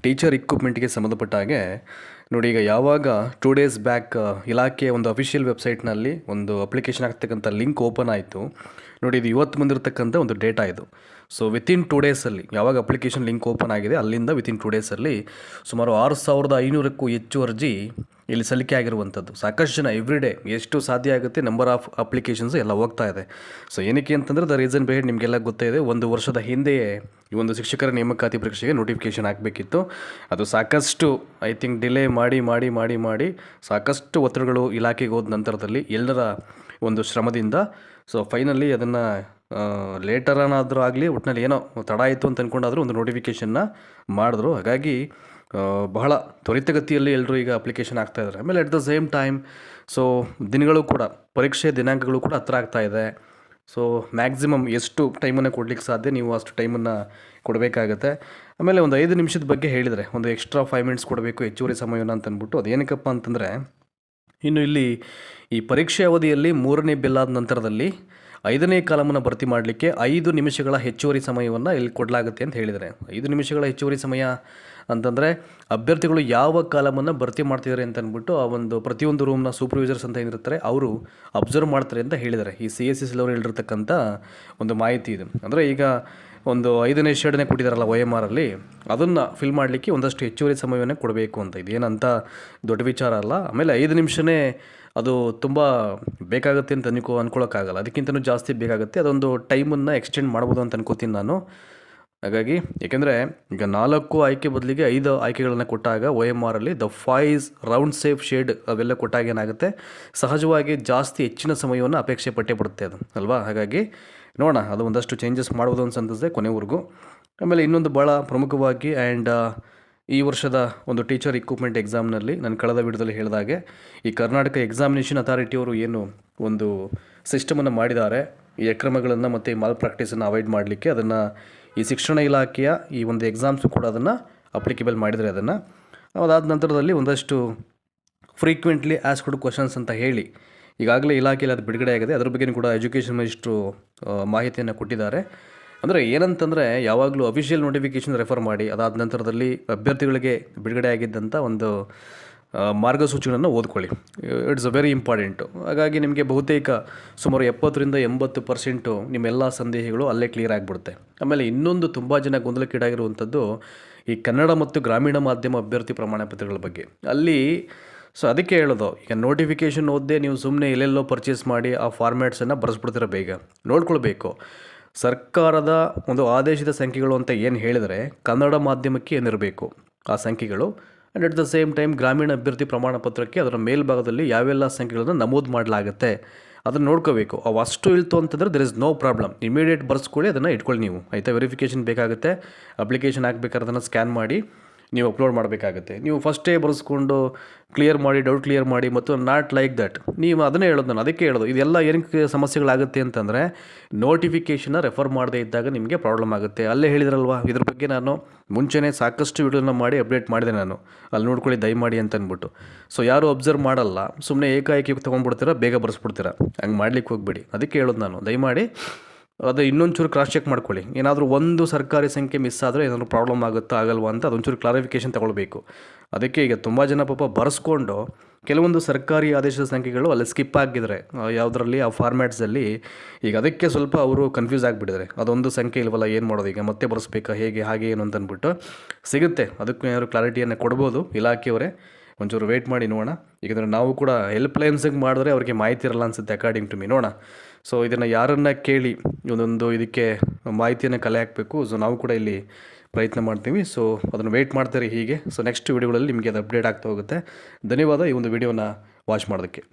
Teacher ಇಕ್ವಿಪ್ಮೆಂಟ್ಗೆ ಸಂಬಂಧಪಟ್ಟ ಹಾಗೆ ನೋಡಿ, ಈಗ ಯಾವಾಗ 2 ಡೇಸ್ ಬ್ಯಾಕ್ ಇಲಾಖೆಯ ಒಂದು ಅಫಿಷಿಯಲ್ ವೆಬ್ಸೈಟ್ನಲ್ಲಿ ಒಂದು ಅಪ್ಲಿಕೇಶನ್ ಆಗ್ತಕ್ಕಂಥ ಲಿಂಕ್ ಓಪನ್ ಆಯಿತು ನೋಡಿ. ಇದು ಇವತ್ತು ಬಂದಿರತಕ್ಕಂಥ ಒಂದು ಡೇಟಾ ಇದು. ಸೊ ವಿತಿನ್ 2 ಡೇಸಲ್ಲಿ ಯಾವಾಗ ಅಪ್ಲಿಕೇಶನ್ ಲಿಂಕ್ ಓಪನ್ ಆಗಿದೆ ಅಲ್ಲಿಂದ ವಿತಿನ್ 2 ಡೇಸಲ್ಲಿ ಸುಮಾರು 6500ಕ್ಕೂ ಹೆಚ್ಚು ಅರ್ಜಿ ಇಲ್ಲಿ ಸಲ್ಲಿಕೆ ಆಗಿರುವಂಥದ್ದು. ಸಾಕಷ್ಟು ಜನ ಎವ್ರಿ ಡೇ ಎಷ್ಟು ಸಾಧ್ಯ ಆಗುತ್ತೆ ನಂಬರ್ ಆಫ್ ಅಪ್ಲಿಕೇಶನ್ಸ್ ಎಲ್ಲ ಹೋಗ್ತಾ ಇದೆ. ಸೊ ಏನಕ್ಕೆ ಅಂತಂದರೆ ದ ರೀಸನ್ ಬಿಹೈಂಡ್ ನಿಮಗೆಲ್ಲ ಗೊತ್ತೇ ಇದೆ. 1 ವರ್ಷದ ಹಿಂದೆಯೇ ಈ ಒಂದು ಶಿಕ್ಷಕರ ನೇಮಕಾತಿ ಪರೀಕ್ಷೆಗೆ ನೋಟಿಫಿಕೇಷನ್ ಆಗಬೇಕಿತ್ತು. ಅದು ಸಾಕಷ್ಟು ಐ ಥಿಂಕ್ ಡಿಲೇ ಮಾಡಿ ಸಾಕಷ್ಟು ಒತ್ತಡಗಳು ಇಲಾಖೆಗೆ ಹೋದ ನಂತರದಲ್ಲಿ ಎಲ್ಲರ ಒಂದು ಶ್ರಮದಿಂದ ಸೊ ಫೈನಲಿ ಅದನ್ನು ಲೇಟರನಾದರೂ ಆಗಲಿ ಒಟ್ಟಿನಲ್ಲಿ ಏನೋ ತಡ ಆಯಿತು ಅಂತ ಅಂದ್ಕೊಂಡಾದರೂ ಒಂದು ನೋಟಿಫಿಕೇಷನ್ನ ಮಾಡಿದ್ರು. ಹಾಗಾಗಿ ಬಹಳ ತ್ವರಿತಗತಿಯಲ್ಲಿ ಎಲ್ಲರೂ ಈಗ ಅಪ್ಲಿಕೇಶನ್ ಆಗ್ತಾಯಿದ್ದಾರೆ. ಆಮೇಲೆ at the same time so ದಿನಗಳು ಕೂಡ ಪರೀಕ್ಷೆ ದಿನಾಂಕಗಳು ಕೂಡ ಹತ್ರ ಆಗ್ತಾ ಇದೆ. ಸೊ ಮ್ಯಾಕ್ಸಿಮಮ್ ಎಷ್ಟು ಟೈಮನ್ನು ಕೊಡಲಿಕ್ಕೆ ಸಾಧ್ಯ ನೀವು ಅಷ್ಟು ಟೈಮನ್ನು ಕೊಡಬೇಕಾಗತ್ತೆ. ಆಮೇಲೆ ಒಂದು 5 ನಿಮಿಷದ ಬಗ್ಗೆ ಹೇಳಿದರೆ ಒಂದು ಎಕ್ಸ್ಟ್ರಾ 5 ಮಿನಿಟ್ಸ್ ಕೊಡಬೇಕು ಹೆಚ್ಚುವರಿ ಸಮಯವನ್ನು ಅಂತ ಅಂದ್ಬಿಟ್ಟು. ಅದೇನಕ್ಕಪ್ಪ ಅಂತಂದರೆ ಇನ್ನು ಇಲ್ಲಿ ಈ ಪರೀಕ್ಷೆ ಅವಧಿಯಲ್ಲಿ 3ನೇ ಬೆಲ್ ಆದ ನಂತರದಲ್ಲಿ 5ನೇ ಕಾಲಮನ್ನು ಭರ್ತಿ ಮಾಡಲಿಕ್ಕೆ 5 ನಿಮಿಷಗಳ ಹೆಚ್ಚುವರಿ ಸಮಯವನ್ನು ಇಲ್ಲಿ ಕೊಡಲಾಗುತ್ತೆ ಅಂತ ಹೇಳಿದರೆ. 5 ನಿಮಿಷಗಳ ಹೆಚ್ಚುವರಿ ಸಮಯ ಅಂತಂದರೆ ಅಭ್ಯರ್ಥಿಗಳು ಯಾವ ಕಾಲಮನ್ನು ಭರ್ತಿ ಮಾಡ್ತಿದ್ದಾರೆ ಅಂತ ಅಂದ್ಬಿಟ್ಟು ಆ ಒಂದು ಪ್ರತಿಯೊಂದು ರೂಮ್ನ ಸೂಪರ್ವೈಸರ್ಸ್ ಅಂತ ಏನಿರ್ತಾರೆ ಅವರು ಅಬ್ಸರ್ವ್ ಮಾಡ್ತಾರೆ ಅಂತ ಹೇಳಿದ್ದಾರೆ. ಈ CSS ಅವರು ಹೇಳಿರ್ತಕ್ಕಂಥ ಒಂದು ಮಾಹಿತಿ ಇದು. ಅಂದರೆ ಈಗ ಒಂದು 5ನೇ ಶೇಡನ್ನೇ ಕೊಟ್ಟಿದ್ದಾರಲ್ಲ OMR ಅಲ್ಲಿ, ಅದನ್ನು ಫಿಲ್ ಮಾಡಲಿಕ್ಕೆ ಒಂದಷ್ಟು ಹೆಚ್ಚುವರಿ ಸಮಯವನ್ನೇ ಕೊಡಬೇಕು ಅಂತ. ಇದೇನಂತ ದೊಡ್ಡ ವಿಚಾರ ಅಲ್ಲ. ಆಮೇಲೆ 5 ನಿಮಿಷನೇ ಅದು ತುಂಬ ಬೇಕಾಗುತ್ತೆ ಅಂತ ಅನ್ಕೊಳ್ಳೋಕ್ಕಾಗಲ್ಲ, ಅದಕ್ಕಿಂತಲೂ ಜಾಸ್ತಿ ಬೇಕಾಗುತ್ತೆ. ಅದೊಂದು ಟೈಮನ್ನು ಎಕ್ಸ್ಟೆಂಡ್ ಮಾಡ್ಬೋದು ಅಂತ ಅನ್ಕೋತೀನಿ ನಾನು. ಹಾಗಾಗಿ ಏಕೆಂದರೆ ಈಗ 4 ಆಯ್ಕೆ ಬದಲಿಗೆ 5 ಆಯ್ಕೆಗಳನ್ನು ಕೊಟ್ಟಾಗ OMR ಅಲ್ಲಿ ದ 5 ರೌಂಡ್ ಸೇಫ್ ಶೇಡ್ ಅವೆಲ್ಲ ಕೊಟ್ಟಾಗ ಏನಾಗುತ್ತೆ, ಸಹಜವಾಗಿ ಜಾಸ್ತಿ ಹೆಚ್ಚಿನ ಸಮಯವನ್ನು ಅಪೇಕ್ಷೆ ಪಟ್ಟೇ ಬರುತ್ತೆ ಅದು ಅಲ್ವಾ. ಹಾಗಾಗಿ ನೋಡೋಣ, ಅದು ಒಂದಷ್ಟು ಚೇಂಜಸ್ ಮಾಡ್ಬೋದು ಅನ್ಸಂತದೆ ಕೊನೆವರೆಗೂ. ಆಮೇಲೆ ಇನ್ನೊಂದು ಭಾಳ ಪ್ರಮುಖವಾಗಿ ಆ್ಯಂಡ್ ಈ ವರ್ಷದ ಒಂದು ಟೀಚರ್ ಇಕ್ವಿಪ್ಮೆಂಟ್ ಎಕ್ಸಾಮ್ನಲ್ಲಿ ನಾನು ಕಳೆದ ವಿಡಿಯೋದಲ್ಲಿ ಹೇಳಿದಾಗೆ ಈ ಕರ್ನಾಟಕ ಎಕ್ಸಾಮಿನೇಷನ್ ಅಥಾರಿಟಿಯವರು ಏನು ಒಂದು ಸಿಸ್ಟಮನ್ನು ಮಾಡಿದ್ದಾರೆ ಈ ಅಕ್ರಮಗಳನ್ನು ಮತ್ತು ಈ ಮಾಲ್ ಪ್ರಾಕ್ಟೀಸನ್ನು ಅವಾಯ್ಡ್ ಮಾಡಲಿಕ್ಕೆ, ಅದನ್ನು ಈ ಶಿಕ್ಷಣ ಇಲಾಖೆಯ ಈ ಒಂದು ಎಕ್ಸಾಮ್ಸು ಕೂಡ ಅದನ್ನು ಅಪ್ಲಿಕೇಬಲ್ ಮಾಡಿದರೆ ಅದನ್ನು ಅದಾದ ನಂತರದಲ್ಲಿ ಒಂದಷ್ಟು ಫ್ರೀಕ್ವೆಂಟ್ಲಿ ಆಸ್ಕ್ಡ್ ಕ್ವಶನ್ಸ್ ಅಂತ ಹೇಳಿ ಈಗಾಗಲೇ ಇಲಾಖೆಯಲ್ಲಿ ಅದು ಬಿಡುಗಡೆ ಆಗಿದೆ. ಅದ್ರ ಬಗ್ಗೆ ಕೂಡ ಎಜುಕೇಷನ್ ಮಿನಿಸ್ಟ್ರು ಮಾಹಿತಿಯನ್ನು ಕೊಟ್ಟಿದ್ದಾರೆ. ಅಂದರೆ ಏನಂತಂದರೆ ಯಾವಾಗಲೂ ಅಫಿಷಿಯಲ್ ನೋಟಿಫಿಕೇಷನ್ ರೆಫರ್ ಮಾಡಿ ಅದಾದ ನಂತರದಲ್ಲಿ ಅಭ್ಯರ್ಥಿಗಳಿಗೆ ಬಿಡುಗಡೆ ಆಗಿದ್ದಂಥ ಒಂದು ಮಾರ್ಗಸೂಚಿಗಳನ್ನು ಓದ್ಕೊಳ್ಳಿ. It's a very important. ಹಾಗಾಗಿ ನಿಮಗೆ ಬಹುತೇಕ ಸುಮಾರು 70ರಿಂದ 80% ನಿಮ್ಮೆಲ್ಲ ಸಂದೇಹಗಳು ಅಲ್ಲೇ ಕ್ಲಿಯರ್ ಆಗಿಬಿಡುತ್ತೆ. ಆಮೇಲೆ ಇನ್ನೊಂದು ತುಂಬ ಜನ ಗೊಂದಲಕ್ಕೀಡಾಗಿರುವಂಥದ್ದು ಈ ಕನ್ನಡ ಮತ್ತು ಗ್ರಾಮೀಣ ಮಾಧ್ಯಮ ಅಭ್ಯರ್ಥಿ ಪ್ರಮಾಣ ಪತ್ರಗಳ ಬಗ್ಗೆ. ಅಲ್ಲಿ ಸೊ ಅದಕ್ಕೆ ಹೇಳೋದು, ಈಗ ನೋಟಿಫಿಕೇಷನ್ ಓದದೆ ನೀವು ಸುಮ್ಮನೆ ಎಲ್ಲೆಲ್ಲೋ ಪರ್ಚೇಸ್ ಮಾಡಿ ಆ ಫಾರ್ಮ್ಯಾಟ್ಸನ್ನು ಬರೆಸ್ಬಿಡ್ತೀರ. ಬೇಗ ನೋಡ್ಕೊಳ್ಬೇಕು. ಸರ್ಕಾರದ ಒಂದು ಆದೇಶದ ಸಂಖ್ಯೆಗಳು ಅಂತ ಏನು ಹೇಳಿದರೆ ಕನ್ನಡ ಮಾಧ್ಯಮಕ್ಕೆ ಏನಿರಬೇಕು ಆ ಸಂಖ್ಯೆಗಳು, and at the same time ಗ್ರಾಮೀಣ ಅಭ್ಯರ್ಥಿ ಪ್ರಮಾಣ ಪತ್ರಕ್ಕೆ ಅದರ ಮೇಲ್ಭಾಗದಲ್ಲಿ ಯಾವೆಲ್ಲ ಸಂಖ್ಯೆಗಳನ್ನು ನಮೂದು ಮಾಡಲಾಗುತ್ತೆ ಅದನ್ನು ನೋಡ್ಕೋಬೇಕು. ಅವು ಅಷ್ಟು ಇಳ್ತು ಅಂತಂದರೆ there is no problem, immediate ಬರ್ಸ್ಕೊಳ್ಳಿ, ಅದನ್ನು ಇಟ್ಕೊಳ್ಳಿ ನೀವು ಆಯಿತಾ. ವೆರಿಫಿಕೇಷನ್ ಬೇಕಾಗುತ್ತೆ. ಅಪ್ಲಿಕೇಶನ್ ಹಾಕ್ಬೇಕಾದ್ರೆ ಅದನ್ನು ಸ್ಕ್ಯಾನ್ ಮಾಡಿ ನೀವು ಅಪ್ಲೋಡ್ ಮಾಡಬೇಕಾಗುತ್ತೆ. ನೀವು ಫಸ್ಟೇ ಬರೆಸ್ಕೊಂಡು ಕ್ಲಿಯರ್ ಮಾಡಿ ಡೌಟ್ ಕ್ಲಿಯರ್ ಮಾಡಿ ಮತ್ತು ನಾಟ್ ಲೈಕ್ ದಟ್ ನೀವು ಅದನ್ನೇ ಹೇಳೋದು. ನಾನು ಅದಕ್ಕೆ ಹೇಳೋದು ಇದೆಲ್ಲ ಏನಕ್ಕೆ ಸಮಸ್ಯೆಗಳಾಗುತ್ತೆ ಅಂತಂದರೆ ನೋಟಿಫಿಕೇಷನ್ನ ರೆಫರ್ ಮಾಡದೇ ಇದ್ದಾಗ ನಿಮಗೆ ಪ್ರಾಬ್ಲಮ್ ಆಗುತ್ತೆ. ಅಲ್ಲೇ ಹೇಳಿದ್ರಲ್ವ, ಇದ್ರ ಬಗ್ಗೆ ನಾನು ಮುಂಚೆನೇ ಸಾಕಷ್ಟು ವಿಡಿಯೋನ ಮಾಡಿ ಅಪ್ಡೇಟ್ ಮಾಡಿದೆ ನಾನು, ಅಲ್ಲಿ ನೋಡ್ಕೊಳ್ಳಿ ದಯಮಾಡಿ ಅಂತ ಅಂದ್ಬಿಟ್ಟು. ಸೊ ಯಾರು ಅಬ್ಸರ್ವ್ ಮಾಡಲ್ಲ, ಸುಮ್ಮನೆ ಏಕಾಏಕಿ ತೊಗೊಂಡ್ಬಿಡ್ತೀರ, ಬೇಗ ಬರೆಸ್ಬಿಡ್ತೀರ. ಹಂಗೆ ಮಾಡ್ಲಿಕ್ಕೆ ಹೋಗ್ಬೇಡಿ. ಅದಕ್ಕೆ ಹೇಳೋದು ನಾನು, ದಯಮಾಡಿ ಅದು ಇನ್ನೊಂಚೂರು ಕ್ರಾಸ್ ಚೆಕ್ ಮಾಡ್ಕೊಳ್ಳಿ. ಏನಾದರೂ ಒಂದು ಸರ್ಕಾರಿ ಸಂಖ್ಯೆ ಮಿಸ್ ಆದರೆ ಏನಾದರೂ ಪ್ರಾಬ್ಲಮ್ ಆಗುತ್ತಾ ಆಗಲ್ವಾ ಅಂತ ಅದೊಂಚೂರು ಕ್ಲಾರಿಫಿಕೇಷನ್ ತಗೊಳ್ಬೇಕು. ಅದಕ್ಕೆ ಈಗ ತುಂಬ ಜನ ಪಾಪ ಬರೆಸ್ಕೊಂಡು ಕೆಲವೊಂದು ಸರ್ಕಾರಿ ಆದೇಶದ ಸಂಖ್ಯೆಗಳು ಅಲ್ಲಿ ಸ್ಕಿಪ್ ಆಗಿದ್ರೆ ಯಾವುದರಲ್ಲಿ ಆ ಫಾರ್ಮ್ಯಾಟ್ಸಲ್ಲಿ, ಈಗ ಅದಕ್ಕೆ ಸ್ವಲ್ಪ ಅವರು ಕನ್ಫ್ಯೂಸ್ ಆಗಿಬಿಟ್ಟಿದ್ದಾರೆ. ಅದೊಂದು ಸಂಖ್ಯೆ ಇಲ್ವಲ್ಲ, ಏನು ಮಾಡೋದು ಈಗ, ಮತ್ತೆ ಬರೆಸ್ಬೇಕಾ ಹೇಗೆ ಹಾಗೆ ಏನು ಅಂತ ಅಂದ್ಬಿಟ್ಟು ಸಿಗುತ್ತೆ. ಅದಕ್ಕೂ ಏನಾದ್ರು ಕ್ಲಾರಿಟಿಯನ್ನು ಕೊಡ್ಬೋದು ಇಲಾಖೆಯವರೇ. ಒಂಚೂರು ವೆಯ್ಟ್ ಮಾಡಿ ನೋಡೋಣ. ಏಕೆಂದರೆ ನಾವು ಕೂಡ ಹೆಲ್ಪ್ಲೈನ್ಸಿಗೆ ಮಾಡಿದ್ರೆ ಅವ್ರಿಗೆ ಮಾಹಿತಿ ಇರಲ್ಲ ಅನಿಸುತ್ತೆ ಅಕಾರ್ಡಿಂಗ್ ಟು ಮೀ. ನೋಡೋಣ. ಸೊ ಇದನ್ನು ಯಾರನ್ನು ಕೇಳಿ ಒಂದೊಂದು ಇದಕ್ಕೆ ಮಾಹಿತಿಯನ್ನು ಕಲೆ ಹಾಕಬೇಕು. ಸೊ ನಾವು ಕೂಡ ಇಲ್ಲಿ ಪ್ರಯತ್ನ ಮಾಡ್ತೀವಿ. ಸೊ ಅದನ್ನು ವೆಯ್ಟ್ ಮಾಡ್ತಾರೆ ಹೀಗೆ. ಸೊ ನೆಕ್ಸ್ಟ್ ವಿಡಿಯೋಗಳಲ್ಲಿ ನಿಮಗೆ ಅದು ಅಪ್ಡೇಟ್ ಆಗ್ತಾ ಹೋಗುತ್ತೆ. ಧನ್ಯವಾದ ಈ ಒಂದು ವಿಡಿಯೋನ ವಾಚ್ ಮಾಡೋದಕ್ಕೆ.